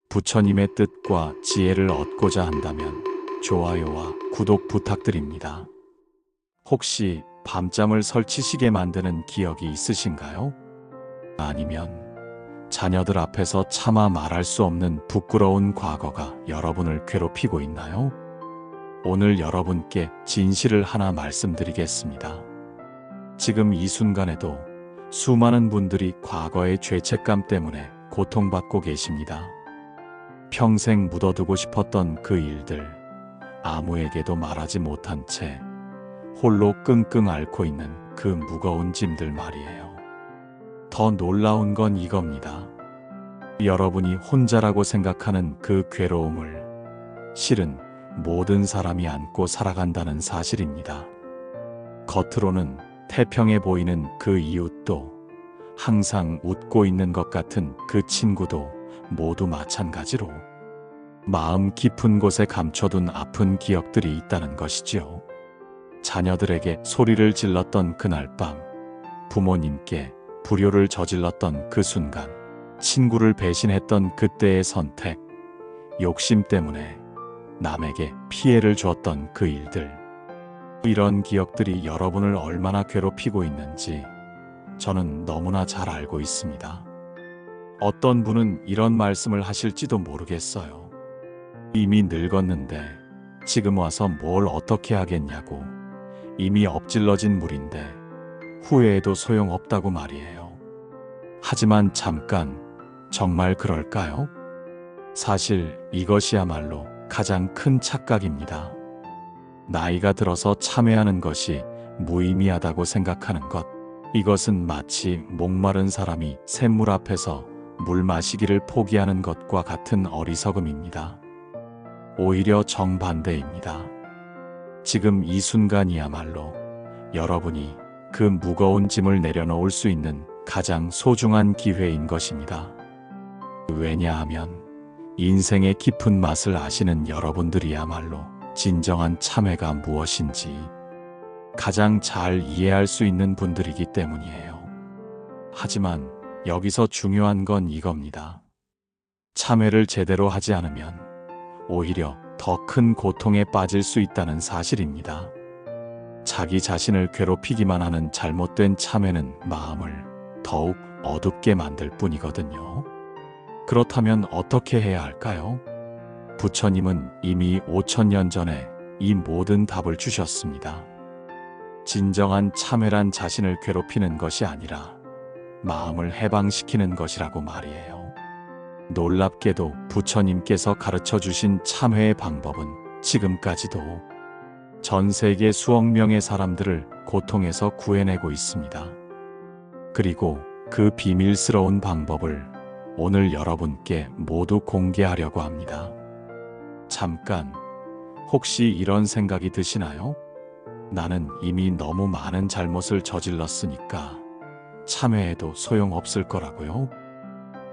부처님의 뜻과 지혜를 얻고자 한다면 좋아요와 구독 부탁드립니다. 혹시 밤잠을 설치시게 만드는 기억이 있으신가요? 아니면 자녀들 앞에서 차마 말할 수 없는 부끄러운 과거가 여러분을 괴롭히고 있나요? 오늘 여러분께 진실을 하나 말씀드리겠습니다. 지금 이 순간에도 수많은 분들이 과거의 죄책감 때문에 고통받고 계십니다. 평생 묻어두고 싶었던 그 일들, 아무에게도 말하지 못한 채 홀로 끙끙 앓고 있는 그 무거운 짐들 말이에요. 더 놀라운 건 이겁니다. 여러분이 혼자라고 생각하는 그 괴로움을 실은 모든 사람이 안고 살아간다는 사실입니다. 겉으로는 태평해 보이는 그 이웃도, 항상 웃고 있는 것 같은 그 친구도 모두 마찬가지로 마음 깊은 곳에 감춰둔 아픈 기억들이 있다는 것이지요. 자녀들에게 소리를 질렀던 그날 밤, 부모님께 불효를 저질렀던 그 순간, 친구를 배신했던 그때의 선택, 욕심 때문에 남에게 피해를 주었던 그 일들, 이런 기억들이 여러분을 얼마나 괴롭히고 있는지 저는 너무나 잘 알고 있습니다. 어떤 분은 이런 말씀을 하실지도 모르겠어요. 이미 늙었는데 지금 와서 뭘 어떻게 하겠냐고. 이미 엎질러진 물인데 후회해도 소용없다고 말이에요. 하지만 잠깐, 정말 그럴까요? 사실 이것이야말로 가장 큰 착각입니다. 나이가 들어서 참회하는 것이 무의미하다고 생각하는 것, 이것은 마치 목마른 사람이 샘물 앞에서 물 마시기를 포기하는 것과 같은 어리석음입니다. 오히려 정반대입니다. 지금 이 순간이야말로 여러분이 그 무거운 짐을 내려놓을 수 있는 가장 소중한 기회인 것입니다. 왜냐하면 인생의 깊은 맛을 아시는 여러분들이야말로 진정한 참회가 무엇인지 가장 잘 이해할 수 있는 분들이기 때문이에요. 하지만 여기서 중요한 건 이겁니다. 참회를 제대로 하지 않으면 오히려 더 큰 고통에 빠질 수 있다는 사실입니다. 자기 자신을 괴롭히기만 하는 잘못된 참회는 마음을 더욱 어둡게 만들 뿐이거든요. 그렇다면 어떻게 해야 할까요? 부처님은 이미 5000년 전에 이 모든 답을 주셨습니다. 진정한 참회란 자신을 괴롭히는 것이 아니라 마음을 해방시키는 것이라고 말이에요. 놀랍게도 부처님께서 가르쳐 주신 참회의 방법은 지금까지도 전 세계 수억 명의 사람들을 고통에서 구해내고 있습니다. 그리고 그 비밀스러운 방법을 오늘 여러분께 모두 공개하려고 합니다. 잠깐, 혹시 이런 생각이 드시나요? 나는 이미 너무 많은 잘못을 저질렀으니까 참회해도 소용없을 거라고요?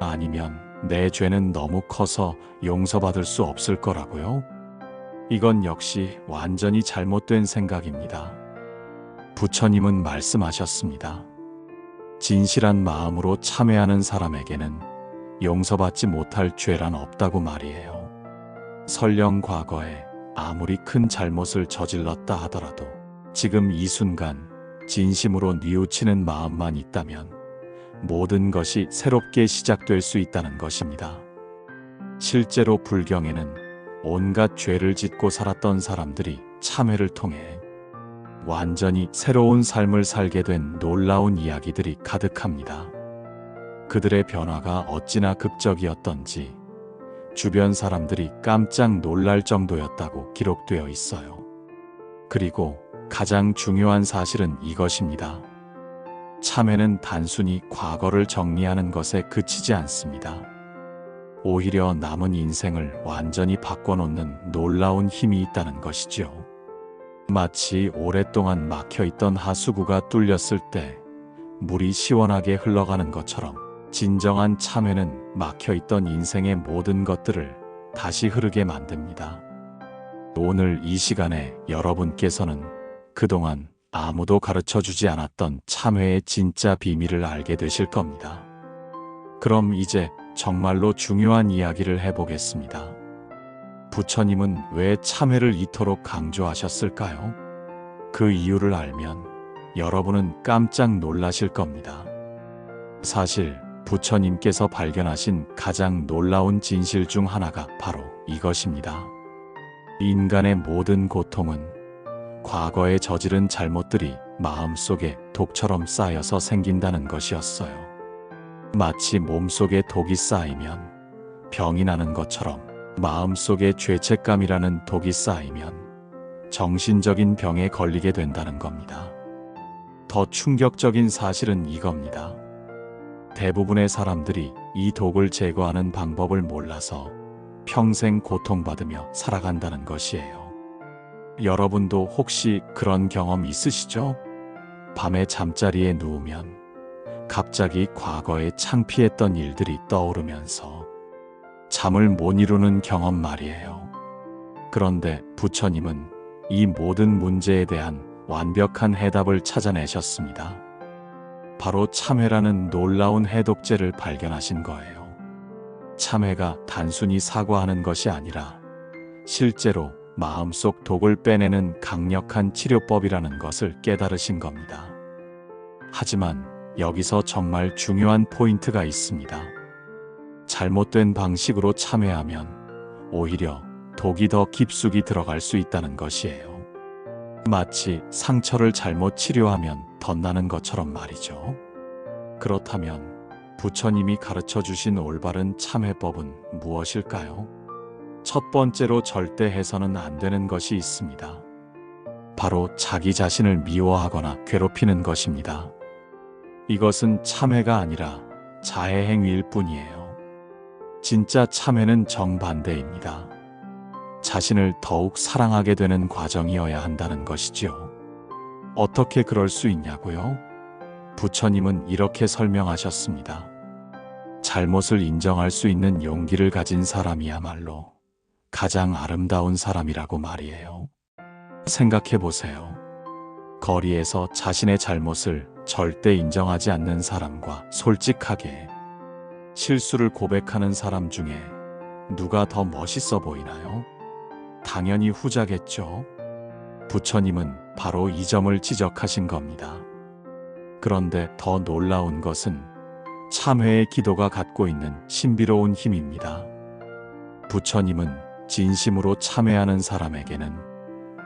아니면 내 죄는 너무 커서 용서받을 수 없을 거라고요? 이건 역시 완전히 잘못된 생각입니다. 부처님은 말씀하셨습니다. 진실한 마음으로 참회하는 사람에게는 용서받지 못할 죄란 없다고 말이에요. 설령 과거에 아무리 큰 잘못을 저질렀다 하더라도 지금 이 순간 진심으로 뉘우치는 마음만 있다면 모든 것이 새롭게 시작될 수 있다는 것입니다. 실제로 불경에는 온갖 죄를 짓고 살았던 사람들이 참회를 통해 완전히 새로운 삶을 살게 된 놀라운 이야기들이 가득합니다. 그들의 변화가 어찌나 극적이었던지 주변 사람들이 깜짝 놀랄 정도였다고 기록되어 있어요. 그리고 가장 중요한 사실은 이것입니다. 참회는 단순히 과거를 정리하는 것에 그치지 않습니다. 오히려 남은 인생을 완전히 바꿔놓는 놀라운 힘이 있다는 것이죠. 마치 오랫동안 막혀있던 하수구가 뚫렸을 때 물이 시원하게 흘러가는 것처럼 진정한 참회는 막혀있던 인생의 모든 것들을 다시 흐르게 만듭니다. 오늘 이 시간에 여러분께서는 그동안 아무도 가르쳐주지 않았던 참회의 진짜 비밀을 알게 되실 겁니다. 그럼 이제 정말로 중요한 이야기를 해보겠습니다. 부처님은 왜 참회를 이토록 강조하셨을까요? 그 이유를 알면 여러분은 깜짝 놀라실 겁니다. 사실 부처님께서 발견하신 가장 놀라운 진실 중 하나가 바로 이것입니다. 인간의 모든 고통은 과거에 저지른 잘못들이 마음속에 독처럼 쌓여서 생긴다는 것이었어요. 마치 몸속에 독이 쌓이면 병이 나는 것처럼 마음속에 죄책감이라는 독이 쌓이면 정신적인 병에 걸리게 된다는 겁니다. 더 충격적인 사실은 이겁니다. 대부분의 사람들이 이 독을 제거하는 방법을 몰라서 평생 고통받으며 살아간다는 것이에요. 여러분도 혹시 그런 경험 있으시죠? 밤에 잠자리에 누우면 갑자기 과거에 창피했던 일들이 떠오르면서 잠을 못 이루는 경험 말이에요. 그런데 부처님은 이 모든 문제에 대한 완벽한 해답을 찾아내셨습니다. 바로 참회라는 놀라운 해독제를 발견하신 거예요. 참회가 단순히 사과하는 것이 아니라 실제로 마음속 독을 빼내는 강력한 치료법이라는 것을 깨달으신 겁니다. 하지만 여기서 정말 중요한 포인트가 있습니다. 잘못된 방식으로 참회하면 오히려 독이 더 깊숙이 들어갈 수 있다는 것이에요. 마치 상처를 잘못 치료하면 덧나는 것처럼 말이죠. 그렇다면 부처님이 가르쳐 주신 올바른 참회법은 무엇일까요? 첫 번째로 절대 해서는 안 되는 것이 있습니다. 바로 자기 자신을 미워하거나 괴롭히는 것입니다. 이것은 참회가 아니라 자해 행위일 뿐이에요. 진짜 참회는 정반대입니다. 자신을 더욱 사랑하게 되는 과정이어야 한다는 것이죠. 어떻게 그럴 수 있냐고요? 부처님은 이렇게 설명하셨습니다. 잘못을 인정할 수 있는 용기를 가진 사람이야말로 가장 아름다운 사람이라고 말이에요. 생각해 보세요. 거리에서 자신의 잘못을 절대 인정하지 않는 사람과 솔직하게 실수를 고백하는 사람 중에 누가 더 멋있어 보이나요? 당연히 후자겠죠. 부처님은 바로 이 점을 지적하신 겁니다. 그런데 더 놀라운 것은 참회의 기도가 갖고 있는 신비로운 힘입니다. 부처님은 진심으로 참회하는 사람에게는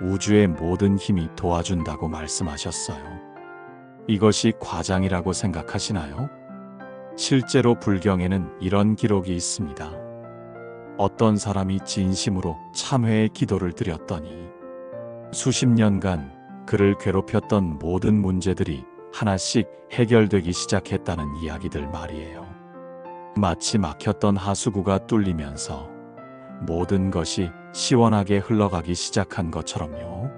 우주의 모든 힘이 도와준다고 말씀하셨어요. 이것이 과장이라고 생각하시나요? 실제로 불경에는 이런 기록이 있습니다. 어떤 사람이 진심으로 참회의 기도를 드렸더니 수십 년간 그를 괴롭혔던 모든 문제들이 하나씩 해결되기 시작했다는 이야기들 말이에요. 마치 막혔던 하수구가 뚫리면서 모든 것이 시원하게 흘러가기 시작한 것처럼요.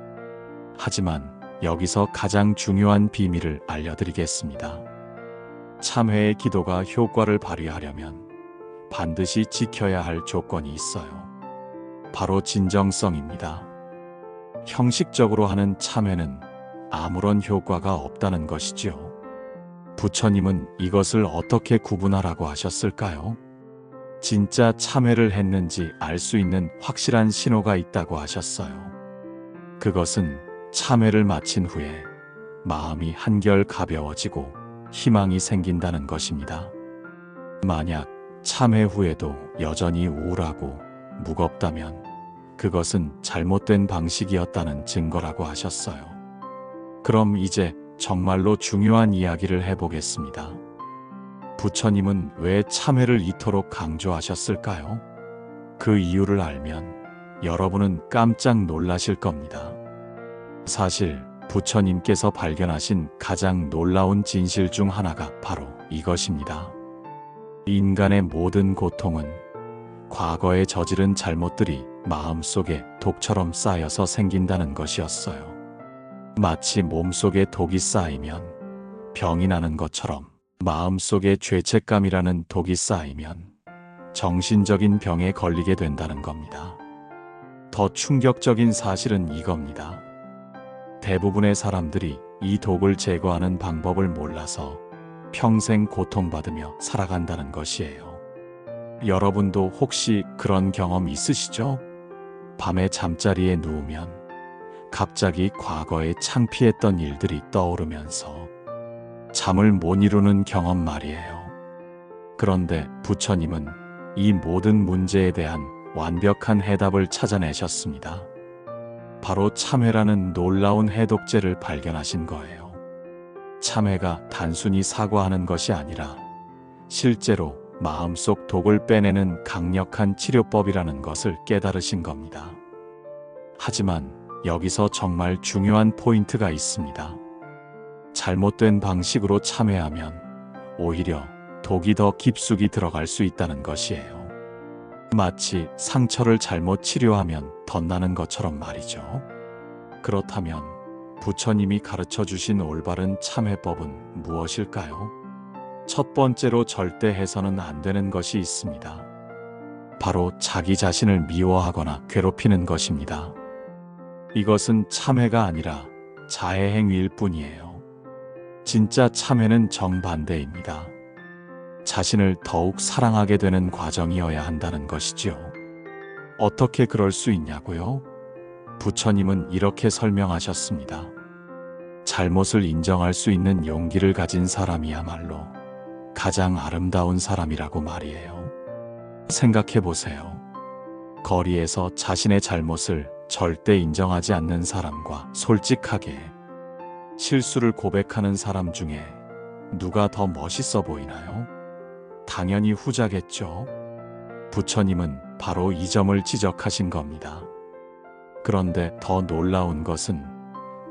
하지만 여기서 가장 중요한 비밀을 알려드리겠습니다. 참회의 기도가 효과를 발휘하려면 반드시 지켜야 할 조건이 있어요. 바로 진정성입니다. 형식적으로 하는 참회는 아무런 효과가 없다는 것이지요. 부처님은 이것을 어떻게 구분하라고 하셨을까요? 진짜 참회를 했는지 알 수 있는 확실한 신호가 있다고 하셨어요. 그것은 참회를 마친 후에 마음이 한결 가벼워지고 희망이 생긴다는 것입니다. 만약 참회 후에도 여전히 우울하고 무겁다면 그것은 잘못된 방식이었다는 증거라고 하셨어요. 그럼 이제 정말로 중요한 이야기를 해보겠습니다. 부처님은 왜 참회를 이토록 강조하셨을까요? 그 이유를 알면 여러분은 깜짝 놀라실 겁니다. 사실 부처님께서 발견하신 가장 놀라운 진실 중 하나가 바로 이것입니다. 인간의 모든 고통은 과거에 저지른 잘못들이 마음속에 독처럼 쌓여서 생긴다는 것이었어요. 마치 몸속에 독이 쌓이면 병이 나는 것처럼 마음속에 죄책감이라는 독이 쌓이면 정신적인 병에 걸리게 된다는 겁니다. 더 충격적인 사실은 이겁니다. 대부분의 사람들이 이 독을 제거하는 방법을 몰라서 평생 고통받으며 살아간다는 것이에요. 여러분도 혹시 그런 경험 있으시죠? 밤에 잠자리에 누우면 갑자기 과거에 창피했던 일들이 떠오르면서 잠을 못 이루는 경험 말이에요. 그런데 부처님은 이 모든 문제에 대한 완벽한 해답을 찾아내셨습니다. 바로 참회라는 놀라운 해독제를 발견하신 거예요. 참회가 단순히 사과하는 것이 아니라 실제로 마음속 독을 빼내는 강력한 치료법이라는 것을 깨달으신 겁니다. 하지만 여기서 정말 중요한 포인트가 있습니다. 잘못된 방식으로 참회하면 오히려 독이 더 깊숙이 들어갈 수 있다는 것이에요. 마치 상처를 잘못 치료하면 덧나는 것처럼 말이죠. 그렇다면 부처님이 가르쳐 주신 올바른 참회법은 무엇일까요? 첫 번째로 절대 해서는 안 되는 것이 있습니다. 바로 자기 자신을 미워하거나 괴롭히는 것입니다. 이것은 참회가 아니라 자해 행위일 뿐이에요. 진짜 참회는 정반대입니다. 자신을 더욱 사랑하게 되는 과정이어야 한다는 것이지요. 어떻게 그럴 수 있냐고요? 부처님은 이렇게 설명하셨습니다. 잘못을 인정할 수 있는 용기를 가진 사람이야말로 가장 아름다운 사람이라고 말이에요. 생각해 보세요. 거리에서 자신의 잘못을 절대 인정하지 않는 사람과 솔직하게 실수를 고백하는 사람 중에 누가 더 멋있어 보이나요? 당연히 후자겠죠. 부처님은 바로 이 점을 지적하신 겁니다. 그런데 더 놀라운 것은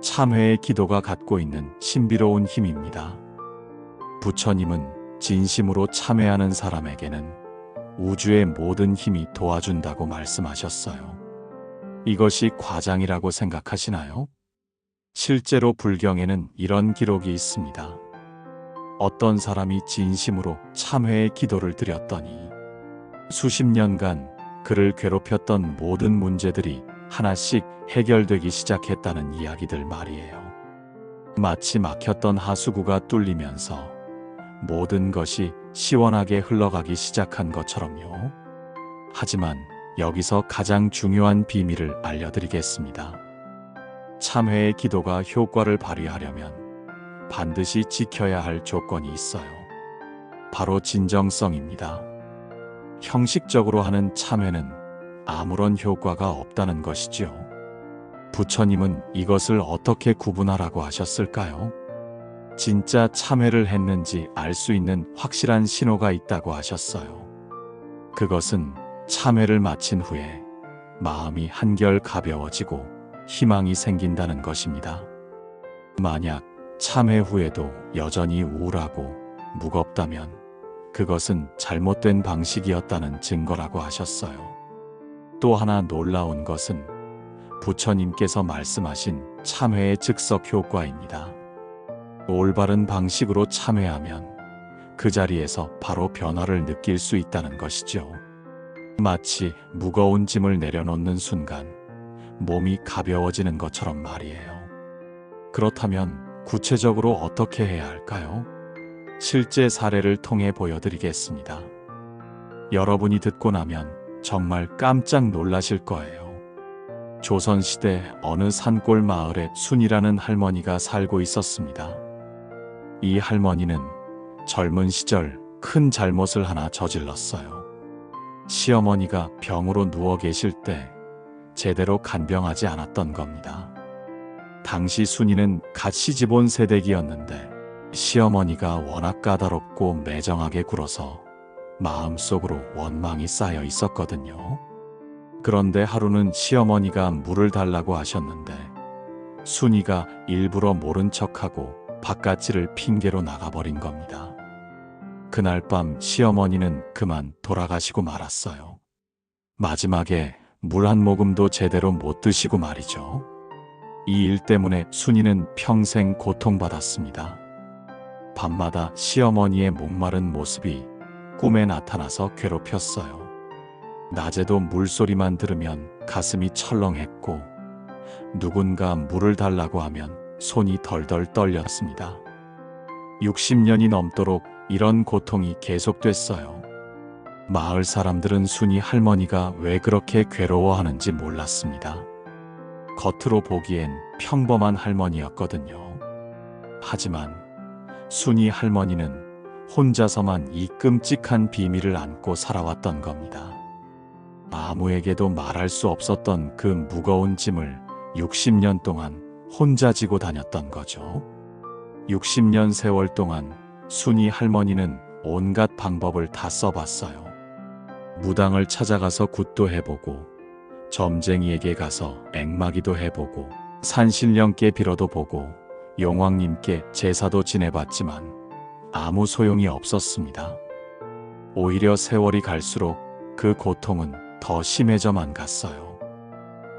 참회의 기도가 갖고 있는 신비로운 힘입니다. 부처님은 진심으로 참회하는 사람에게는 우주의 모든 힘이 도와준다고 말씀하셨어요. 이것이 과장이라고 생각하시나요? 실제로 불경에는 이런 기록이 있습니다. 어떤 사람이 진심으로 참회의 기도를 드렸더니 수십 년간 그를 괴롭혔던 모든 문제들이 하나씩 해결되기 시작했다는 이야기들 말이에요. 마치 막혔던 하수구가 뚫리면서 모든 것이 시원하게 흘러가기 시작한 것처럼요. 하지만 여기서 가장 중요한 비밀을 알려드리겠습니다. 참회의 기도가 효과를 발휘하려면 반드시 지켜야 할 조건이 있어요. 바로 진정성입니다. 형식적으로 하는 참회는 아무런 효과가 없다는 것이지요. 부처님은 이것을 어떻게 구분하라고 하셨을까요? 진짜 참회를 했는지 알 수 있는 확실한 신호가 있다고 하셨어요. 그것은 참회를 마친 후에 마음이 한결 가벼워지고 희망이 생긴다는 것입니다. 만약 참회 후에도 여전히 우울하고 무겁다면 그것은 잘못된 방식이었다는 증거라고 하셨어요. 또 하나 놀라운 것은 부처님께서 말씀하신 참회의 즉석 효과입니다. 올바른 방식으로 참회하면 그 자리에서 바로 변화를 느낄 수 있다는 것이죠. 마치 무거운 짐을 내려놓는 순간 몸이 가벼워지는 것처럼 말이에요. 그렇다면 구체적으로 어떻게 해야 할까요? 실제 사례를 통해 보여드리겠습니다. 여러분이 듣고 나면 정말 깜짝 놀라실 거예요. 조선시대 어느 산골 마을에 순이라는 할머니가 살고 있었습니다. 이 할머니는 젊은 시절 큰 잘못을 하나 저질렀어요. 시어머니가 병으로 누워 계실 때 제대로 간병하지 않았던 겁니다. 당시 순이는 갓 시집 온 새댁이었는데 시어머니가 워낙 까다롭고 매정하게 굴어서 마음속으로 원망이 쌓여 있었거든요. 그런데 하루는 시어머니가 물을 달라고 하셨는데 순이가 일부러 모른 척하고 바깥일을 핑계로 나가버린 겁니다. 그날 밤 시어머니는 그만 돌아가시고 말았어요. 마지막에 물 한 모금도 제대로 못 드시고 말이죠. 이 일 때문에 순이는 평생 고통받았습니다. 밤마다 시어머니의 목마른 모습이 꿈에 나타나서 괴롭혔어요. 낮에도 물소리만 들으면 가슴이 철렁했고 누군가 물을 달라고 하면 손이 덜덜 떨렸습니다. 60년이 넘도록 이런 고통이 계속됐어요. 마을 사람들은 순이 할머니가 왜 그렇게 괴로워하는지 몰랐습니다. 겉으로 보기엔 평범한 할머니였거든요. 하지만 순이 할머니는 혼자서만 이 끔찍한 비밀을 안고 살아왔던 겁니다. 아무에게도 말할 수 없었던 그 무거운 짐을 60년 동안 혼자 지고 다녔던 거죠. 60년 세월 동안 순이 할머니는 온갖 방법을 다 써봤어요. 무당을 찾아가서 굿도 해보고, 점쟁이에게 가서 앵마기도 해보고, 산신령께 빌어도 보고, 용왕님께 제사도 지내봤지만 아무 소용이 없었습니다. 오히려 세월이 갈수록 그 고통은 더 심해져만 갔어요.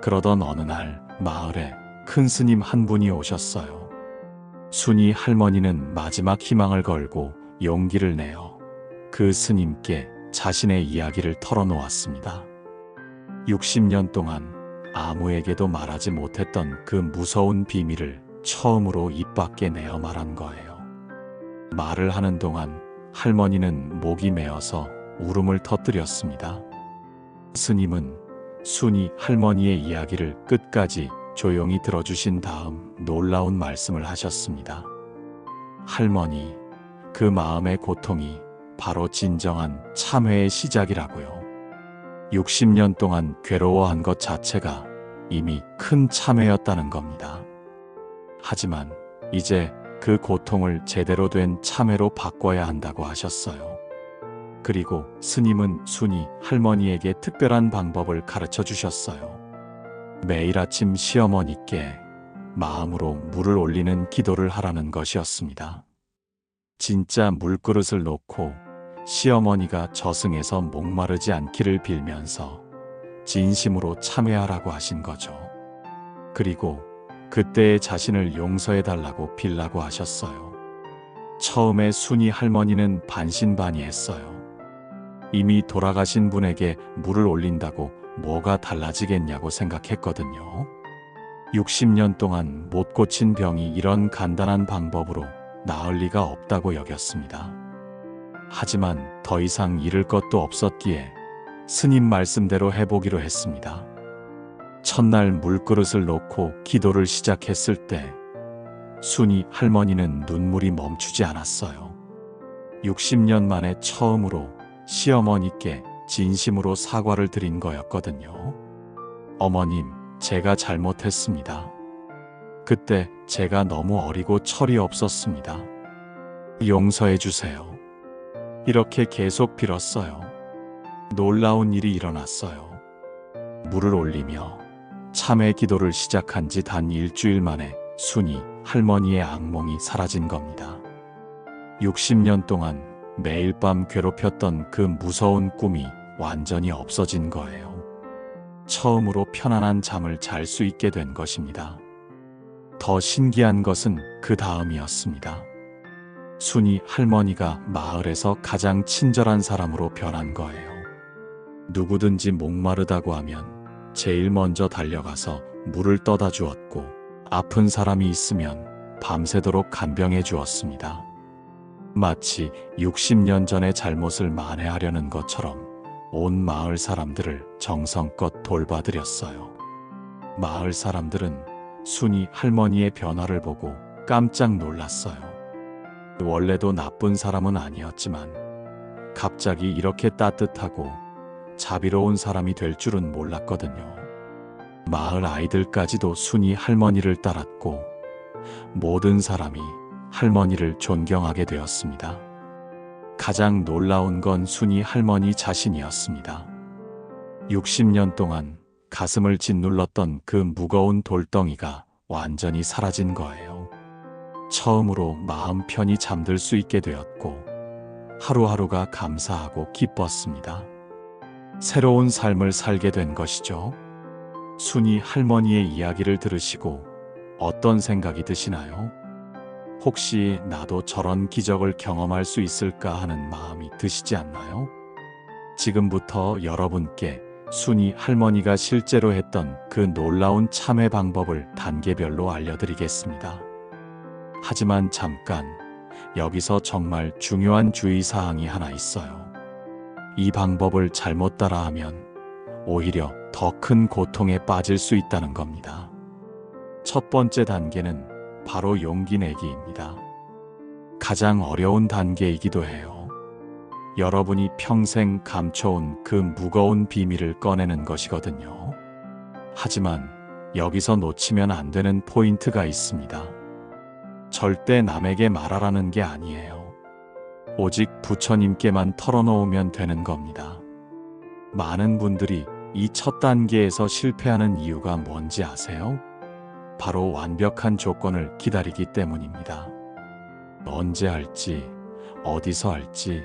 그러던 어느 날 마을에 큰 스님 한 분이 오셨어요. 순이 할머니는 마지막 희망을 걸고 용기를 내어 그 스님께 자신의 이야기를 털어놓았습니다. 60년 동안 아무에게도 말하지 못했던 그 무서운 비밀을 처음으로 입 밖에 내어 말한 거예요. 말을 하는 동안 할머니는 목이 메어서 울음을 터뜨렸습니다. 스님은 순이 할머니의 이야기를 끝까지 조용히 들어주신 다음 놀라운 말씀을 하셨습니다. 할머니, 그 마음의 고통이 바로 진정한 참회의 시작이라고요. 60년 동안 괴로워한 것 자체가 이미 큰 참회였다는 겁니다. 하지만 이제 그 고통을 제대로 된 참회로 바꿔야 한다고 하셨어요. 그리고 스님은 순이 할머니에게 특별한 방법을 가르쳐 주셨어요. 매일 아침 시어머니께 마음으로 물을 올리는 기도를 하라는 것이었습니다. 진짜 물그릇을 놓고 시어머니가 저승에서 목마르지 않기를 빌면서 진심으로 참회하라고 하신 거죠. 그리고 그때의 자신을 용서해달라고 빌라고 하셨어요. 처음에 순이 할머니는 반신반의했어요. 이미 돌아가신 분에게 물을 올린다고 뭐가 달라지겠냐고 생각했거든요. 60년 동안 못 고친 병이 이런 간단한 방법으로 나을 리가 없다고 여겼습니다. 하지만 더 이상 잃을 것도 없었기에 스님 말씀대로 해보기로 했습니다. 첫날 물그릇을 놓고 기도를 시작했을 때 순이 할머니는 눈물이 멈추지 않았어요. 60년 만에 처음으로 시어머니께 진심으로 사과를 드린 거였거든요. 어머님, 제가 잘못했습니다. 그때 제가 너무 어리고 철이 없었습니다. 용서해 주세요. 이렇게 계속 빌었어요. 놀라운 일이 일어났어요. 물을 올리며 참회 기도를 시작한 지 단 일주일 만에 순이 할머니의 악몽이 사라진 겁니다. 60년 동안 매일 밤 괴롭혔던 그 무서운 꿈이 완전히 없어진 거예요. 처음으로 편안한 잠을 잘 수 있게 된 것입니다. 더 신기한 것은 그 다음이었습니다. 순이 할머니가 마을에서 가장 친절한 사람으로 변한 거예요. 누구든지 목마르다고 하면 제일 먼저 달려가서 물을 떠다 주었고, 아픈 사람이 있으면 밤새도록 간병해 주었습니다. 마치 60년 전의 잘못을 만회하려는 것처럼 온 마을 사람들을 정성껏 돌봐드렸어요. 마을 사람들은 순이 할머니의 변화를 보고 깜짝 놀랐어요. 원래도 나쁜 사람은 아니었지만 갑자기 이렇게 따뜻하고 자비로운 사람이 될 줄은 몰랐거든요. 마을 아이들까지도 순이 할머니를 따랐고 모든 사람이 할머니를 존경하게 되었습니다. 가장 놀라운 건 순이 할머니 자신이었습니다. 60년 동안 가슴을 짓눌렀던 그 무거운 돌덩이가 완전히 사라진 거예요. 처음으로 마음 편히 잠들 수 있게 되었고 하루하루가 감사하고 기뻤습니다. 새로운 삶을 살게 된 것이죠. 순이 할머니의 이야기를 들으시고 어떤 생각이 드시나요? 혹시 나도 저런 기적을 경험할 수 있을까 하는 마음이 드시지 않나요? 지금부터 여러분께 순이 할머니가 실제로 했던 그 놀라운 참회 방법을 단계별로 알려드리겠습니다. 하지만 잠깐, 여기서 정말 중요한 주의사항이 하나 있어요. 이 방법을 잘못 따라하면 오히려 더 큰 고통에 빠질 수 있다는 겁니다. 첫 번째 단계는 바로 용기 내기입니다. 가장 어려운 단계이기도 해요. 여러분이 평생 감춰온 그 무거운 비밀을 꺼내는 것이거든요. 하지만 여기서 놓치면 안 되는 포인트가 있습니다. 절대 남에게 말하라는 게 아니에요. 오직 부처님께만 털어놓으면 되는 겁니다. 많은 분들이 이 첫 단계에서 실패하는 이유가 뭔지 아세요? 바로 완벽한 조건을 기다리기 때문입니다. 언제 할지, 어디서 할지,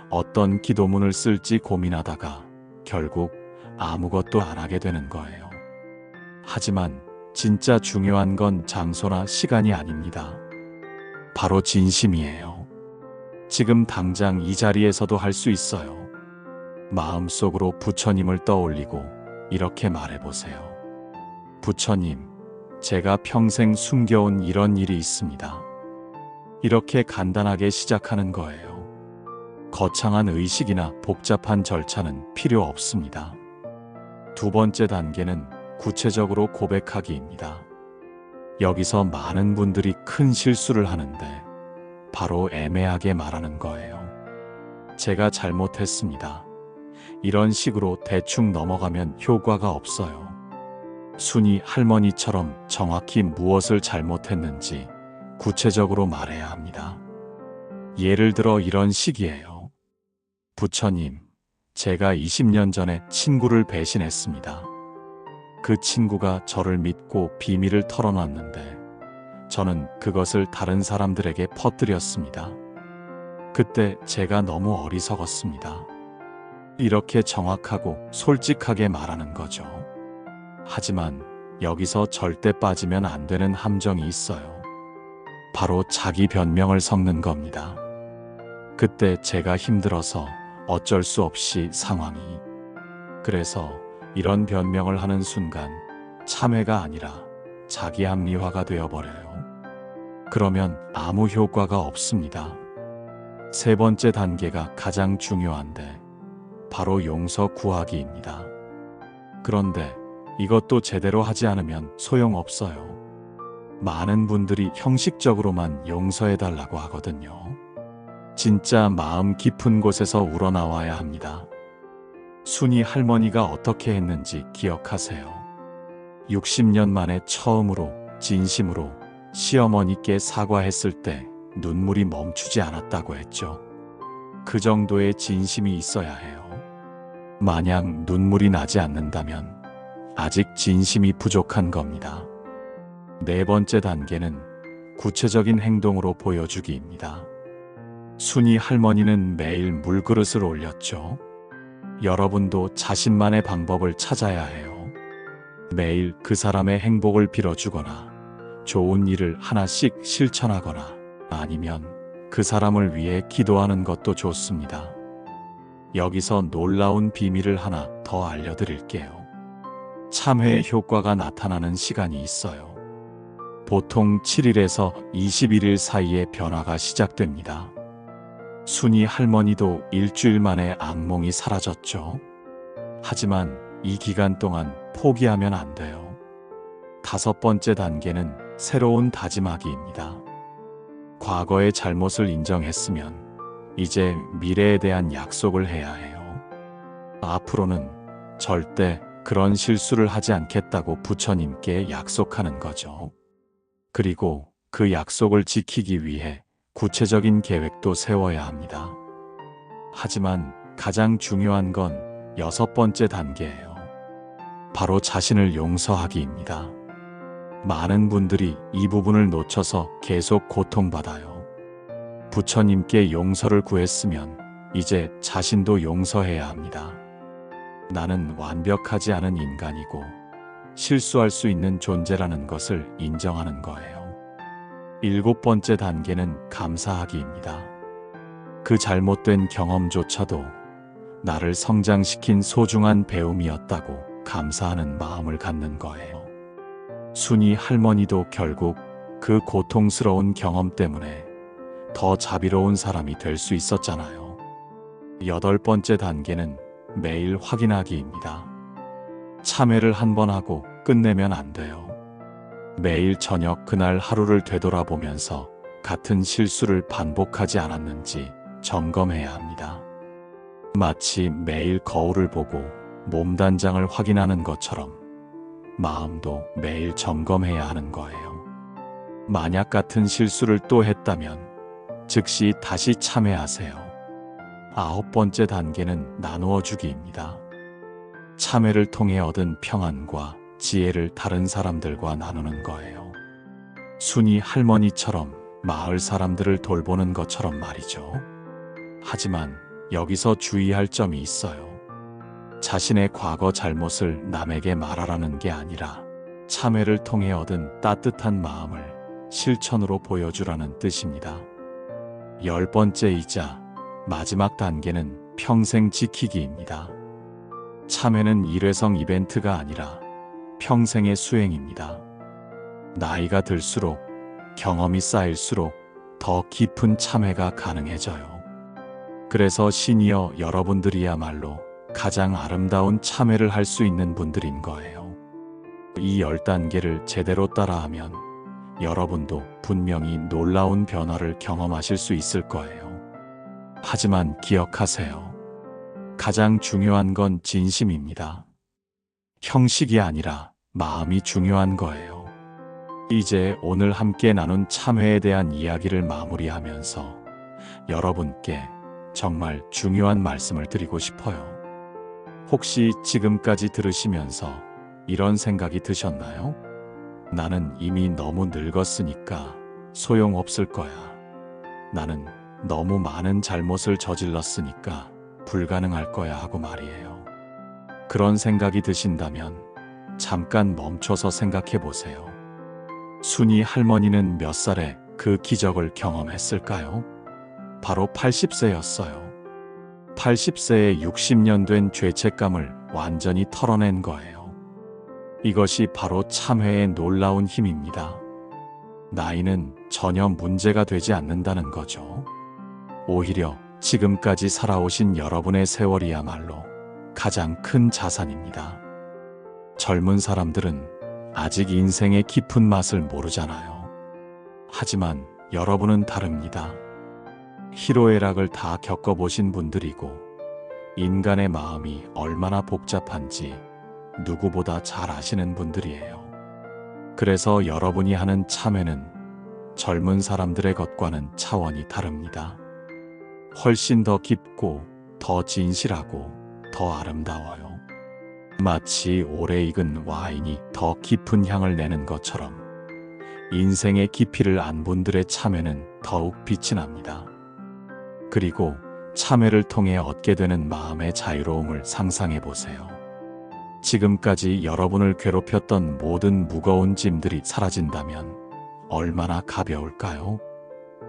어떤 기도문을 쓸지 고민하다가 결국 아무것도 안 하게 되는 거예요. 하지만 진짜 중요한 건 장소나 시간이 아닙니다. 바로 진심이에요. 지금 당장 이 자리에서도 할 수 있어요. 마음속으로 부처님을 떠올리고 이렇게 말해보세요. 부처님, 제가 평생 숨겨온 이런 일이 있습니다. 이렇게 간단하게 시작하는 거예요. 거창한 의식이나 복잡한 절차는 필요 없습니다. 두 번째 단계는 구체적으로 고백하기입니다. 여기서 많은 분들이 큰 실수를 하는데 바로 애매하게 말하는 거예요. 제가 잘못했습니다. 이런 식으로 대충 넘어가면 효과가 없어요. 순이 할머니처럼 정확히 무엇을 잘못했는지 구체적으로 말해야 합니다. 예를 들어 이런 식이에요. 부처님, 제가 20년 전에 친구를 배신했습니다. 그 친구가 저를 믿고 비밀을 털어놨는데 저는 그것을 다른 사람들에게 퍼뜨렸습니다. 그때 제가 너무 어리석었습니다. 이렇게 정확하고 솔직하게 말하는 거죠. 하지만 여기서 절대 빠지면 안 되는 함정이 있어요. 바로 자기 변명을 섞는 겁니다. 그때 제가 힘들어서 어쩔 수 없이 상황이. 그래서 이런 변명을 하는 순간 참회가 아니라 자기 합리화가 되어버려요. 그러면 아무 효과가 없습니다. 세 번째 단계가 가장 중요한데 바로 용서 구하기입니다. 그런데 이것도 제대로 하지 않으면 소용없어요. 많은 분들이 형식적으로만 용서해달라고 하거든요. 진짜 마음 깊은 곳에서 우러나와야 합니다. 순이 할머니가 어떻게 했는지 기억하세요. 60년 만에 처음으로 진심으로 시어머니께 사과했을 때 눈물이 멈추지 않았다고 했죠. 그 정도의 진심이 있어야 해요. 만약 눈물이 나지 않는다면 아직 진심이 부족한 겁니다. 네 번째 단계는 구체적인 행동으로 보여주기입니다. 순이 할머니는 매일 물그릇을 올렸죠. 여러분도 자신만의 방법을 찾아야 해요. 매일 그 사람의 행복을 빌어주거나 좋은 일을 하나씩 실천하거나 아니면 그 사람을 위해 기도하는 것도 좋습니다. 여기서 놀라운 비밀을 하나 더 알려드릴게요. 참회의 효과가 나타나는 시간이 있어요. 보통 7일에서 21일 사이에 변화가 시작됩니다. 순이 할머니도 일주일 만에 악몽이 사라졌죠. 하지만 이 기간 동안 포기하면 안 돼요. 다섯 번째 단계는 새로운 다짐하기입니다. 과거의 잘못을 인정했으면 이제 미래에 대한 약속을 해야 해요. 앞으로는 절대 그런 실수를 하지 않겠다고 부처님께 약속하는 거죠. 그리고 그 약속을 지키기 위해 구체적인 계획도 세워야 합니다. 하지만 가장 중요한 건 여섯 번째 단계예요. 바로 자신을 용서하기입니다. 많은 분들이 이 부분을 놓쳐서 계속 고통받아요. 부처님께 용서를 구했으면 이제 자신도 용서해야 합니다. 나는 완벽하지 않은 인간이고 실수할 수 있는 존재라는 것을 인정하는 거예요. 일곱 번째 단계는 감사하기입니다. 그 잘못된 경험조차도 나를 성장시킨 소중한 배움이었다고 감사하는 마음을 갖는 거예요. 순이 할머니도 결국 그 고통스러운 경험 때문에 더 자비로운 사람이 될 수 있었잖아요. 8번째 단계는 매일 확인하기입니다. 참회를 한 번 하고 끝내면 안 돼요. 매일 저녁 그날 하루를 되돌아보면서 같은 실수를 반복하지 않았는지 점검해야 합니다. 마치 매일 거울을 보고 몸 단장을 확인하는 것처럼 마음도 매일 점검해야 하는 거예요. 만약 같은 실수를 또 했다면 즉시 다시 참회하세요. 9번째 단계는 나누어 주기입니다. 참회를 통해 얻은 평안과 지혜를 다른 사람들과 나누는 거예요. 순이 할머니처럼 마을 사람들을 돌보는 것처럼 말이죠. 하지만 여기서 주의할 점이 있어요. 자신의 과거 잘못을 남에게 말하라는 게 아니라 참회를 통해 얻은 따뜻한 마음을 실천으로 보여주라는 뜻입니다. 10번째이자 마지막 단계는 평생 지키기입니다. 참회는 일회성 이벤트가 아니라 평생의 수행입니다. 나이가 들수록 경험이 쌓일수록 더 깊은 참회가 가능해져요. 그래서 시니어 여러분들이야말로 가장 아름다운 참회를 할 수 있는 분들인 거예요. 이 10단계를 제대로 따라하면 여러분도 분명히 놀라운 변화를 경험하실 수 있을 거예요. 하지만 기억하세요. 가장 중요한 건 진심입니다. 형식이 아니라 마음이 중요한 거예요. 이제 오늘 함께 나눈 참회에 대한 이야기를 마무리하면서 여러분께 정말 중요한 말씀을 드리고 싶어요. 혹시 지금까지 들으시면서 이런 생각이 드셨나요? 나는 이미 너무 늙었으니까 소용없을 거야. 나는 너무 많은 잘못을 저질렀으니까 불가능할 거야 하고 말이에요. 그런 생각이 드신다면 잠깐 멈춰서 생각해 보세요. 순이 할머니는 몇 살에 그 기적을 경험했을까요? 바로 80세였어요. 80세에 60년 된 죄책감을 완전히 털어낸 거예요. 이것이 바로 참회의 놀라운 힘입니다. 나이는 전혀 문제가 되지 않는다는 거죠. 오히려 지금까지 살아오신 여러분의 세월이야말로 가장 큰 자산입니다. 젊은 사람들은 아직 인생의 깊은 맛을 모르잖아요. 하지만 여러분은 다릅니다. 희로애락을 다 겪어보신 분들이고 인간의 마음이 얼마나 복잡한지 누구보다 잘 아시는 분들이에요. 그래서 여러분이 하는 참회는 젊은 사람들의 것과는 차원이 다릅니다. 훨씬 더 깊고 더 진실하고 더 아름다워요. 마치 오래 익은 와인이 더 깊은 향을 내는 것처럼 인생의 깊이를 안 분들의 참회는 더욱 빛이 납니다. 그리고 참회를 통해 얻게 되는 마음의 자유로움을 상상해 보세요. 지금까지 여러분을 괴롭혔던 모든 무거운 짐들이 사라진다면 얼마나 가벼울까요?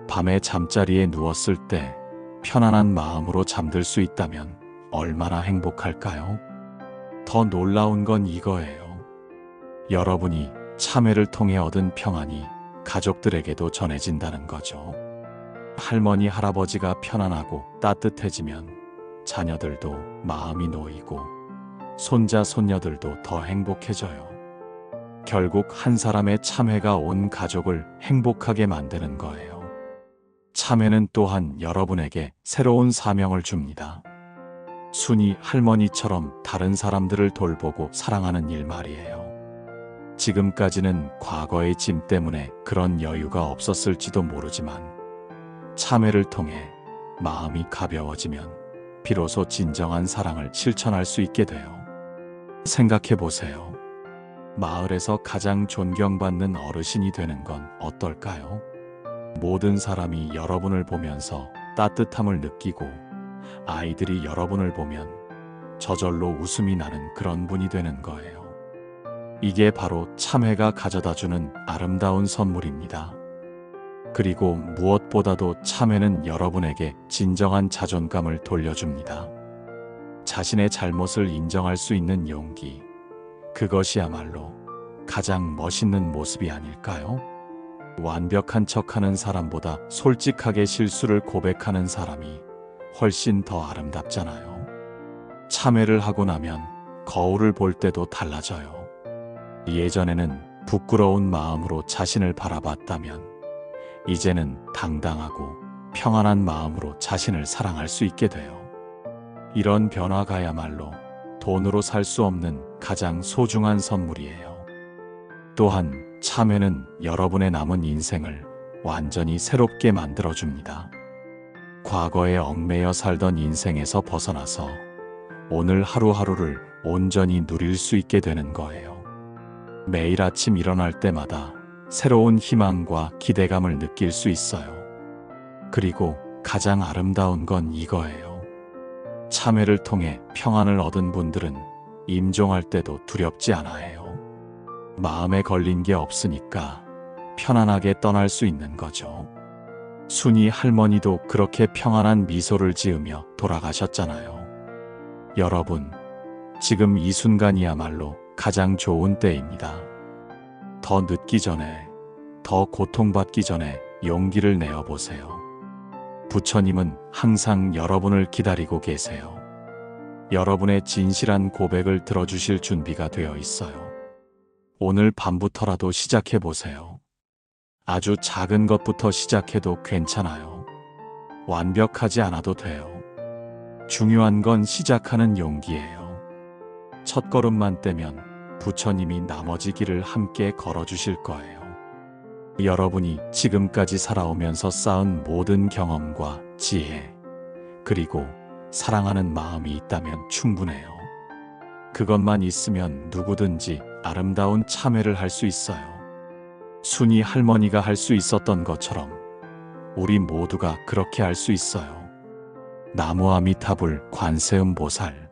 밤에 잠자리에 누웠을 때 편안한 마음으로 잠들 수 있다면 얼마나 행복할까요? 더 놀라운 건 이거예요. 여러분이 참회를 통해 얻은 평안이 가족들에게도 전해진다는 거죠. 할머니, 할아버지가 편안하고 따뜻해지면 자녀들도 마음이 놓이고 손자, 손녀들도 더 행복해져요. 결국 한 사람의 참회가 온 가족을 행복하게 만드는 거예요. 참회는 또한 여러분에게 새로운 사명을 줍니다. 순이 할머니처럼 다른 사람들을 돌보고 사랑하는 일 말이에요. 지금까지는 과거의 짐 때문에 그런 여유가 없었을지도 모르지만 참회를 통해 마음이 가벼워지면 비로소 진정한 사랑을 실천할 수 있게 돼요. 생각해 보세요. 마을에서 가장 존경받는 어르신이 되는 건 어떨까요? 모든 사람이 여러분을 보면서 따뜻함을 느끼고 아이들이 여러분을 보면 저절로 웃음이 나는 그런 분이 되는 거예요. 이게 바로 참회가 가져다주는 아름다운 선물입니다. 그리고 무엇보다도 참회는 여러분에게 진정한 자존감을 돌려줍니다. 자신의 잘못을 인정할 수 있는 용기, 그것이야말로 가장 멋있는 모습이 아닐까요? 완벽한 척하는 사람보다 솔직하게 실수를 고백하는 사람이 훨씬 더 아름답잖아요. 참회를 하고 나면 거울을 볼 때도 달라져요. 예전에는 부끄러운 마음으로 자신을 바라봤다면 이제는 당당하고 평안한 마음으로 자신을 사랑할 수 있게 돼요. 이런 변화가야말로 돈으로 살 수 없는 가장 소중한 선물이에요. 또한 참회는 여러분의 남은 인생을 완전히 새롭게 만들어줍니다. 과거에 얽매여 살던 인생에서 벗어나서 오늘 하루하루를 온전히 누릴 수 있게 되는 거예요. 매일 아침 일어날 때마다 새로운 희망과 기대감을 느낄 수 있어요. 그리고 가장 아름다운 건 이거예요. 참회를 통해 평안을 얻은 분들은 임종할 때도 두렵지 않아요. 마음에 걸린 게 없으니까 편안하게 떠날 수 있는 거죠. 순이 할머니도 그렇게 평안한 미소를 지으며 돌아가셨잖아요. 여러분, 지금 이 순간이야말로 가장 좋은 때입니다. 더 늦기 전에, 더 고통받기 전에 용기를 내어보세요. 부처님은 항상 여러분을 기다리고 계세요. 여러분의 진실한 고백을 들어주실 준비가 되어 있어요. 오늘 밤부터라도 시작해보세요. 아주 작은 것부터 시작해도 괜찮아요. 완벽하지 않아도 돼요. 중요한 건 시작하는 용기예요. 첫걸음만 떼면 부처님이 나머지 길을 함께 걸어주실 거예요. 여러분이 지금까지 살아오면서 쌓은 모든 경험과 지혜, 그리고 사랑하는 마음이 있다면 충분해요. 그것만 있으면 누구든지 아름다운 참회를 할 수 있어요. 순이 할머니가 할 수 있었던 것처럼 우리 모두가 그렇게 할 수 있어요. 나무아미타불 관세음보살